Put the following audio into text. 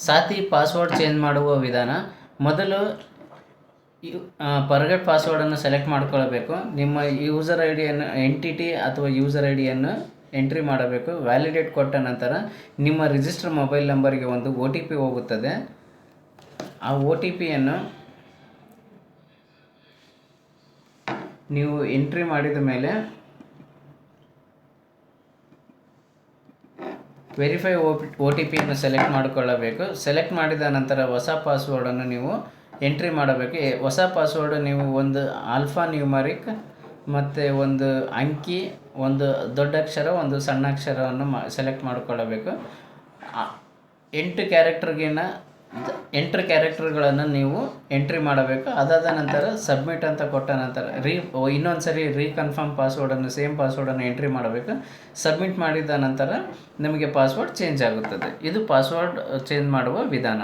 ಸಾತಿ password change ಮಾಡುವ ವಿಧಾನ. ಮೊದಲು ಫರ್ಗೆಟ್ ಪಾಸ್ವರ್ಡನ್ನು ಸೆಲೆಕ್ಟ್ ಮಾಡ್ಕೊಳ್ಬೇಕು. ನಿಮ್ಮ ಯೂಸರ್ ಐ ಡಿಯನ್ನು ಎಂಟಿಟಿ ಅಥವಾ ಯೂಸರ್ ಐ ಡಿಯನ್ನು ಎಂಟ್ರಿ ಮಾಡಬೇಕು. ವ್ಯಾಲಿಡೇಟ್ ಕೊಟ್ಟ ನಂತರ ನಿಮ್ಮ ರಿಜಿಸ್ಟರ್ ಮೊಬೈಲ್ ನಂಬರಿಗೆ ಒಂದು OTP ಹೋಗುತ್ತದೆ. ಆ OTPಯನ್ನು ನೀವು ಎಂಟ್ರಿ ಮಾಡಿದ ಮೇಲೆ ವೆರಿಫೈ OTPಯನ್ನು ಸೆಲೆಕ್ಟ್ ಮಾಡಿಕೊಳ್ಳಬೇಕು. ಸೆಲೆಕ್ಟ್ ಮಾಡಿದ ನಂತರ ಹೊಸ ಪಾಸ್ವರ್ಡನ್ನು ನೀವು ಎಂಟ್ರಿ ಮಾಡಬೇಕು. ಹೊಸ ಪಾಸ್ವರ್ಡ್ ನೀವು ಒಂದು ಆಲ್ಫಾ ನ್ಯೂಮರಿಕ್ ಮತ್ತು ಒಂದು ಅಂಕಿ, ಒಂದು ದೊಡ್ಡ ಅಕ್ಷರ, ಒಂದು ಸಣ್ಣ ಅಕ್ಷರವನ್ನು ಸೆಲೆಕ್ಟ್ ಮಾಡಿಕೊಳ್ಳಬೇಕು. 8 ಕ್ಯಾರೆಕ್ಟರ್ಗಳನ್ನು ನೀವು ಎಂಟ್ರಿ ಮಾಡಬೇಕು. ಅದಾದ ನಂತರ ಸಬ್ಮಿಟ್ ಅಂತ ಕೊಟ್ಟ ನಂತರ ಇನ್ನೊಂದು ಸರಿ ರೀಕನ್ಫರ್ಮ್ ಪಾಸ್ವರ್ಡನ್ನು ಸೇಮ್ ಪಾಸ್ವರ್ಡನ್ನು ಎಂಟ್ರಿ ಮಾಡಬೇಕು. ಸಬ್ಮಿಟ್ ಮಾಡಿದ ನಂತರ ನಿಮಗೆ ಪಾಸ್ವರ್ಡ್ ಚೇಂಜ್ ಆಗುತ್ತದೆ. ಇದು ಪಾಸ್ವರ್ಡ್ ಚೇಂಜ್ ಮಾಡುವ ವಿಧಾನ.